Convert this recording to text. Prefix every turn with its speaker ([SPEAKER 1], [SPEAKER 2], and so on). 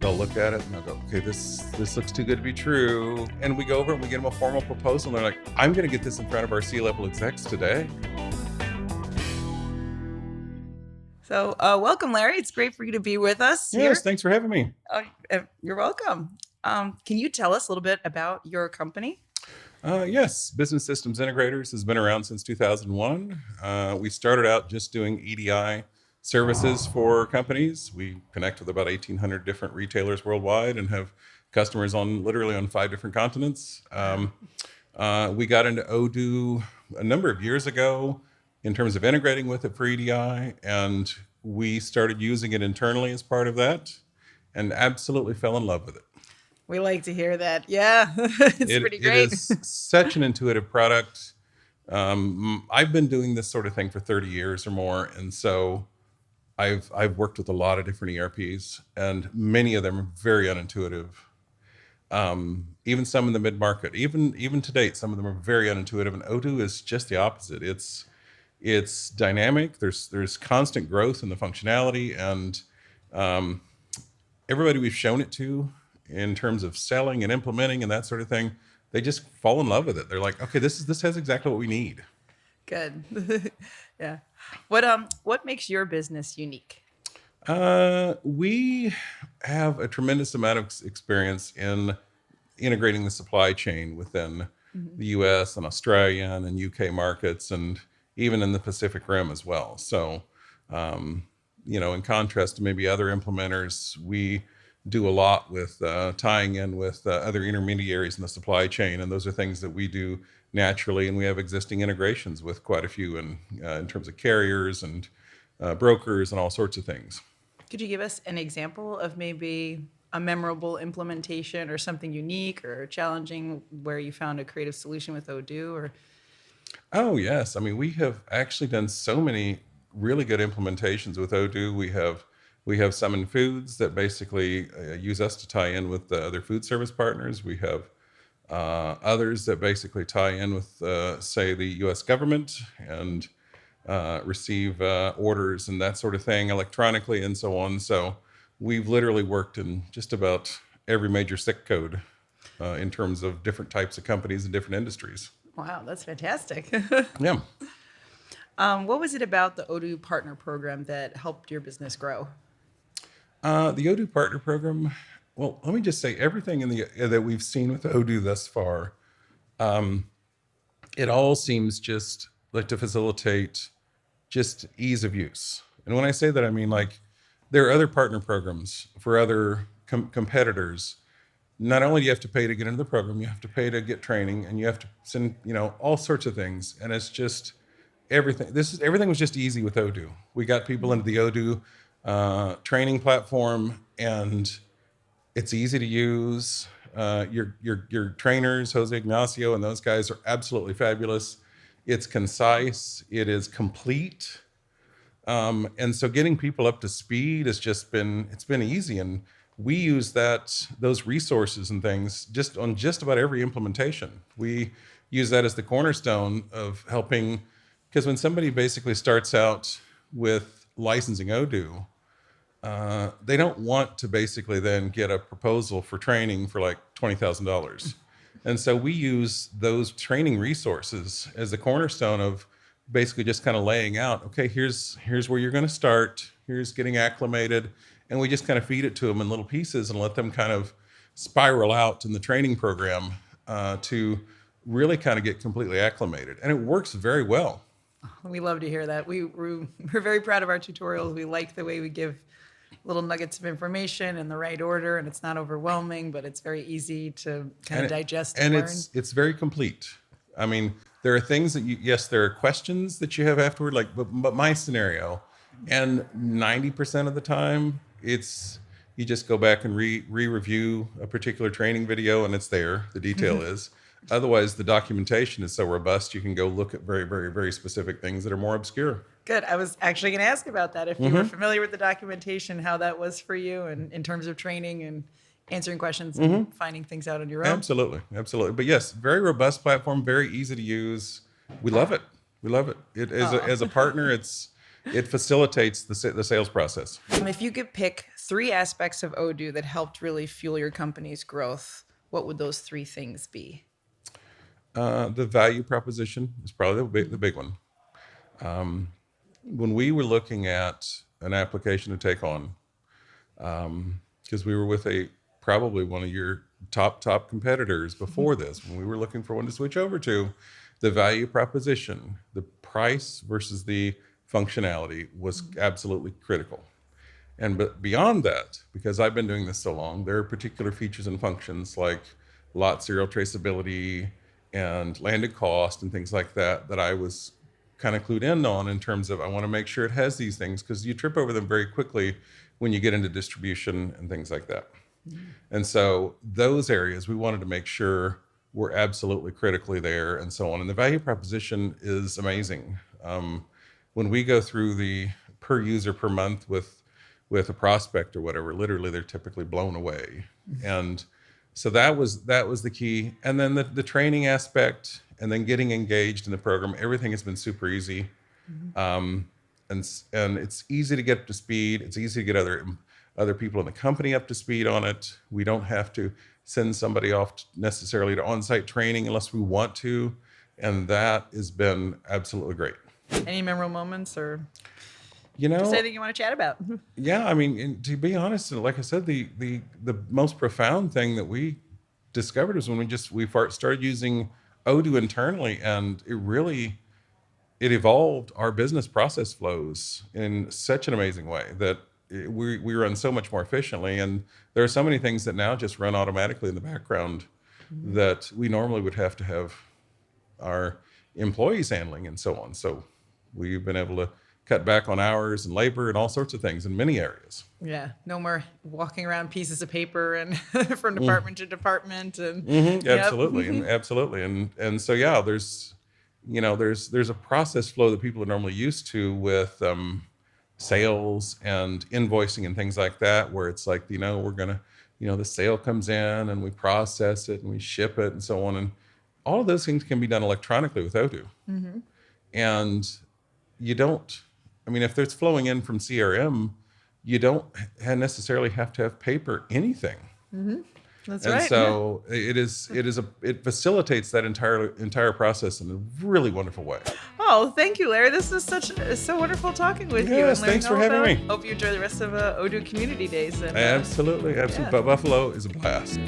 [SPEAKER 1] They'll look at it and they'll go, okay, this looks too good to be true. And we go over and we get them a formal proposal. And they're like, I'm going to get this in front of our C-level execs today.
[SPEAKER 2] So welcome, Larry. It's great for you to be with us here.
[SPEAKER 1] Yes, thanks for having me.
[SPEAKER 2] You're welcome. Can you tell us a little bit about your company?
[SPEAKER 1] Yes, Business Systems Integrators has been around since 2001. We started out just doing EDI services for companies. We connect with about 1,800 different retailers worldwide and have customers literally on 5 different continents. We got into Odoo a number of years ago in terms of integrating with it for EDI, and we started using it internally as part of that and absolutely fell in love with it.
[SPEAKER 2] We like to hear that. Yeah, it's pretty great.
[SPEAKER 1] It is such an intuitive product. I've been doing this sort of thing for 30 years or more, and so I've worked with a lot of different ERPs, and many of them are very unintuitive. Even some in the mid-market, even to date, some of them are very unintuitive, and Odoo is just the opposite. It's dynamic. There's constant growth in the functionality, and everybody we've shown it to in terms of selling and implementing and that sort of thing, they just fall in love with it. They're like, okay, this has exactly what we need.
[SPEAKER 2] Good. Yeah. What makes your business unique?
[SPEAKER 1] We have a tremendous amount of experience in integrating the supply chain within the US and Australian and UK markets, and even in the Pacific Rim as well. So, in contrast to maybe other implementers, we do a lot with tying in with other intermediaries in the supply chain, and those are things that we do naturally, and we have existing integrations with quite a few in terms of carriers and brokers and all sorts of things.
[SPEAKER 2] Could you give us an example of maybe a memorable implementation or something unique or challenging where you found a creative solution with Odoo? Or
[SPEAKER 1] Oh, yes. I mean, we have actually done so many really good implementations with Odoo. We have some in foods that basically use us to tie in with the other food service partners. We have others that basically tie in with, say, the U.S. government and receive orders and that sort of thing electronically and so on. So we've literally worked in just about every major SIC code in terms of different types of companies and different industries.
[SPEAKER 2] Wow, that's fantastic.
[SPEAKER 1] Yeah.
[SPEAKER 2] What was it about the Odoo Partner Program that helped your business grow?
[SPEAKER 1] The Odoo Partner Program, well, let me just say everything that we've seen with Odoo thus far, it all seems just like to facilitate just ease of use. And when I say that, I mean like there are other partner programs for other competitors. Not only do you have to pay to get into the program, you have to pay to get training, and you have to send, all sorts of things. And it's just everything. Everything was just easy with Odoo. We got people into the Odoo training platform, and it's easy to use. Your trainers, Jose Ignacio, and those guys are absolutely fabulous. It's concise. It is complete. And so getting people up to speed it's been easy. And we use those resources and things just on just about every implementation. We use that as the cornerstone of helping, because when somebody basically starts out with licensing Odoo, they don't want to basically then get a proposal for training for like $20,000. And so we use those training resources as the cornerstone of basically just kind of laying out, okay, here's where you're going to start, here's getting acclimated, and we just kind of feed it to them in little pieces and let them kind of spiral out in the training program to really kind of get completely acclimated. And it works very well.
[SPEAKER 2] We love to hear that. We're very proud of our tutorials. We like the way we give little nuggets of information in the right order, and it's not overwhelming, but it's very easy to kind of digest and learn.
[SPEAKER 1] It's very complete. I mean, there are things that there are questions that you have afterward, like, but my scenario, and 90% of the time, you just go back and re-review a particular training video, and it's there. The detail is. Otherwise, the documentation is so robust, you can go look at very, very, very specific things that are more obscure.
[SPEAKER 2] Good. I was actually going to ask about that. If you were familiar with the documentation, how that was for you, and in terms of training and answering questions and finding things out on your own.
[SPEAKER 1] Absolutely. But yes, very robust platform, very easy to use. We love it. As a partner, it facilitates the sales process.
[SPEAKER 2] If you could pick 3 aspects of Odoo that helped really fuel your company's growth, what would those 3 things be?
[SPEAKER 1] The value proposition is probably the big one. When we were looking at an application to take on, because we were with probably one of your top competitors before this, when we were looking for one to switch over to, the value proposition, the price versus the functionality was absolutely critical. But beyond that, because I've been doing this so long, there are particular features and functions like lot serial traceability and landed cost and things like that that I was kind of clued in on, in terms of I want to make sure it has these things, because you trip over them very quickly when you get into distribution and things like that. And so those areas we wanted to make sure were absolutely critically there, and so on. And the value proposition is amazing. When we go through the per user per month with a prospect or whatever, literally they're typically blown away. And so that was the key. And then the training aspect, and then getting engaged in the program, everything has been super easy. And it's easy to get up to speed. It's easy to get other people in the company up to speed on it. We don't have to send somebody off necessarily to on-site training unless we want to. And that has been absolutely great.
[SPEAKER 2] Any memorable moments, or
[SPEAKER 1] You know,
[SPEAKER 2] just anything you want to chat about?
[SPEAKER 1] yeah, I mean, to be honest, like I said, the most profound thing that we discovered is when we started using Odoo internally, and it evolved our business process flows in such an amazing way that we run so much more efficiently. And there are so many things that now just run automatically in the background that we normally would have to have our employees handling and so on. So we've been able to cut back on hours and labor and all sorts of things in many areas.
[SPEAKER 2] Yeah, no more walking around pieces of paper and from department to department. And
[SPEAKER 1] Absolutely, and so yeah, there's a process flow that people are normally used to with sales and invoicing and things like that, where it's like, we're gonna, the sale comes in and we process it and we ship it and so on, and all of those things can be done electronically with Odoo. And you don't, if there's flowing in from CRM, you don't necessarily have to have paper anything.
[SPEAKER 2] That's
[SPEAKER 1] And
[SPEAKER 2] right.
[SPEAKER 1] so it facilitates that entire process in a really wonderful way.
[SPEAKER 2] Oh, thank you, Larry. This is so wonderful talking with you.
[SPEAKER 1] Yes,
[SPEAKER 2] And learning
[SPEAKER 1] thanks for
[SPEAKER 2] all
[SPEAKER 1] having
[SPEAKER 2] about-
[SPEAKER 1] me.
[SPEAKER 2] Hope you enjoy the rest of Odoo Community Days. And,
[SPEAKER 1] Absolutely.
[SPEAKER 2] Yeah.
[SPEAKER 1] Buffalo is a blast.